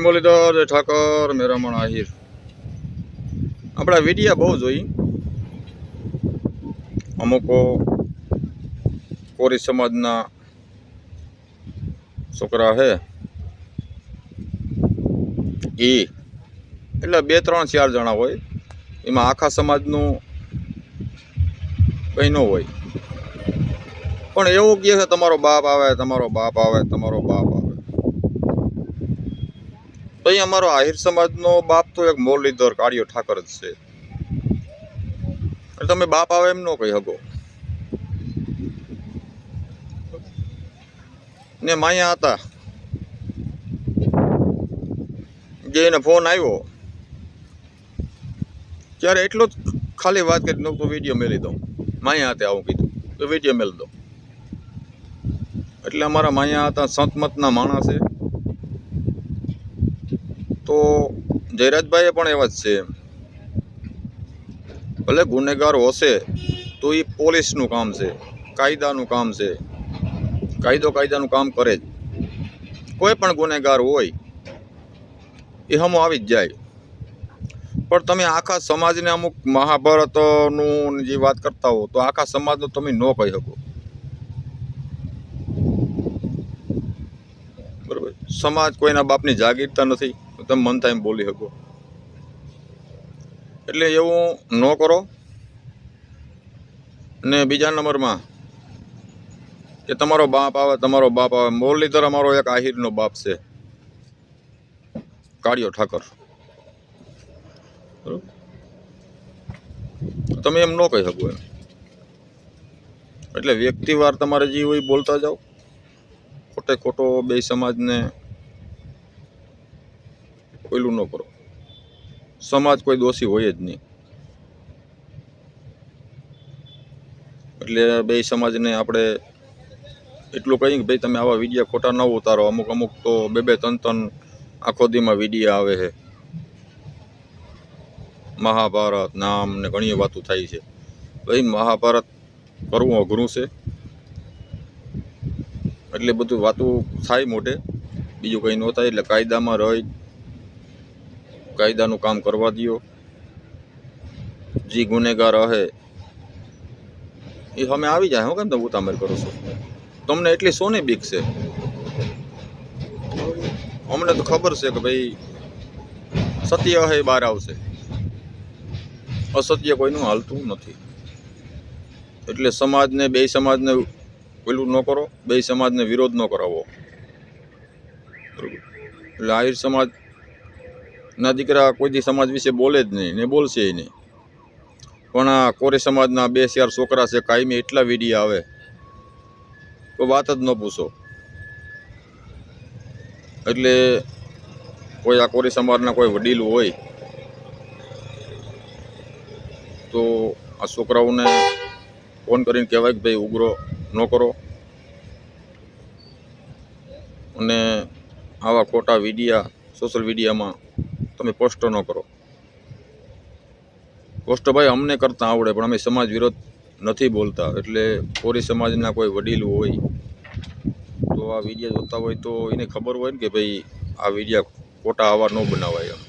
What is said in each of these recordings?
મુરલીધર જય ઠાકર મેરામણ આહિર આપણા વિડીયા બહુ જોઈ અમુક કોરી સમાજના છોકરા હે એ એટલે 2 3 4 જણા હોય એમાં આખા સમાજનું કંઈ ન હોય પણ એવું કહે છે તમારો બાપ આવે તમારો બાપ આવે તમારો બાપ આવે તો અહીં અમારો આહિર સમાજનો બાપ તો એક મુરલીધર કાળિયો ઠાકર જ છે એટલે તમે બાપ આવે એમ ન કહી શકો ને માયા હતા જે એને ફોન આવ્યો ત્યારે એટલો જ ખાલી વાત કરી તો વિડીયો મેલી દઉં માયા હતા આવું કીધું તો વિડીયો મેલી દઉં એટલે અમારા માયા હતા સંતમતના માણસ છે તો જયરાજભાઈ પણ એવા જ છે ભલે ગુનેગાર હશે તો એ પોલીસનું કામ છે કાયદાનું કામ છે કાયદાનું કામ કરે જ કોઈ પણ ગુનેગાર હોય એ હમો આવી જ જાય પણ તમે આખા સમાજને અમુક મહાભારતનું જે વાત કરતા હો તો આખા સમાજનું તમે ન કહી શકો બરાબર સમાજ કોઈના બાપની જાગીરતા નથી તમે મન થાય એમ બોલી શકો એટલે એવું ન કરો ને બીજા નંબરમાં કે તમારો બાપ આવે મુરલીધર અમારો એક આહિરનો બાપ છે કાળિયો ઠાકર તમે એમ ન કહી શકો એમ એટલે વ્યક્તિવાર તમારે જે હોય બોલતા જાઓ ખોટે ખોટો બે સમાજને પેલું ન કરો સમાજ કોઈ દોષી હોય જ નહીં એટલે બે સમાજને આપણે એટલું કહીએ કે ભાઈ તમે આવા વિડીયા ખોટા ન ઉતારો અમુક તો 2-3 આખો દીમાં વિડીયા આવે છે મહાભારત નામ ને ઘણી વાતો થાય છે ભાઈ મહાભારત કરવું અઘરું છે એટલે બધું વાતો થાય મોટે બીજું કંઈ ન થાય એટલે કાયદામાં રહી કાયદાનું કામ કરવા દો જે ગુનેગાર હે એ અમે આવી જાય હું કેમ તમે ઉતામેર કરો છો તમને એટલી સોની બીક છે અમને તો ખબર છે કે ભાઈ સત્ય હે બહાર આવશે અસત્ય કોઈનું હાલતું નથી એટલે સમાજને બે સમાજને પેલું ન કરો બે સમાજને વિરોધ ન કરાવો એટલે આહિર સમાજના દીકરા કોઈ દી સમાજ વિશે બોલે જ નહીં ને બોલશે નહીં પણ આ કોરી સમાજના 2-4 છોકરા છે કાયમી એટલા વિડીયા આવે તો વાત જ ન પૂછો એટલે કોઈ આ કોરી સમાજના કોઈ વડીલ હોય તો આ છોકરાઓને ફોન કરીને કહેવાય કે ભાઈ ઉગ્ર ન કરો અને આવા ખોટા વિડીયા સોશિયલ મીડિયામાં તમે પોસ્ટ ન કરો પોસ્ટ ભાઈ અમને કરતાં આવડે પણ અમે સમાજ વિરોધ નથી બોલતા એટલે કોરી સમાજના કોઈ વડીલ હોય તો આ વિડીયા જોતા હોય તો એને ખબર હોય ને કે ભાઈ આ વિડીયા ખોટા આવા ન બનાવાય એમ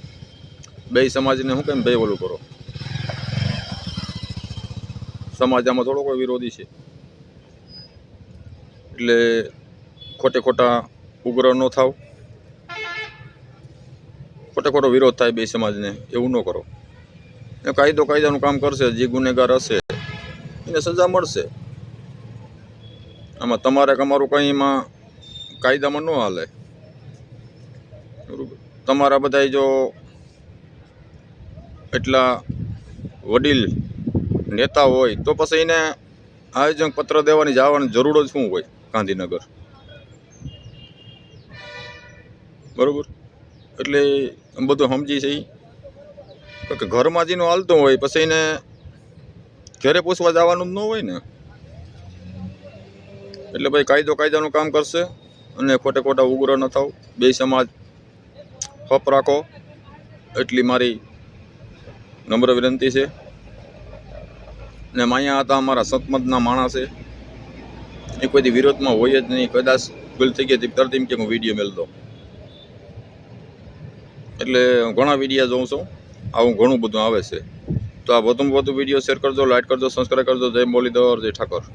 બે સમાજને શું કેમ ભાઈ ઓલું કરો સમાજ આમાં થોડો કોઈ વિરોધી છે એટલે ખોટા ઉગ્ર ન થાવ ખોટો વિરોધ થાય બે સમાજને એવું ન કરો કાયદાનું કામ કરશે જે ગુનેગાર હશે એને સજા મળશે આમાં તમારે અમારું કંઈ એમાં કાયદામાં ન હાલે બરાબર તમારા બધા જો એટલા વડીલ નેતા હોય તો પછી એને આયોજક પત્ર દેવાની જવાની જરૂર જ શું હોય ગાંધીનગર બરાબર એટલે બધું સમજી છે કે ઘરમાં જેનું હાલતું હોય પછી એને ઘરે પૂછવા જવાનું જ ન હોય ને એટલે ભાઈ કાયદાનું કામ કરશે અને ખોટા ઉગ્ર ન થાવ બે સમાજ હપ રાખો એટલી મારી નમ્ર વિનંતી છે ને માયા હતા અમારા સંતમતના માણસ છે એ કોઈ વિરોધમાં હોય જ નહીં કદાચ ભૂલ થઈ ગઈ તરત એમ કે હું વિડીયો મેળ દઉં એટલે હું ઘણા વિડીયો જોઉં છું, આવું ઘણું બધું આવે છે. તો આ વધુમાં વધુ વિડીયો શેર કરજો, લાઈક કરજો, સબસ્ક્રાઈબ કરજો. જય મુરલીધર, જય ઠાકોર.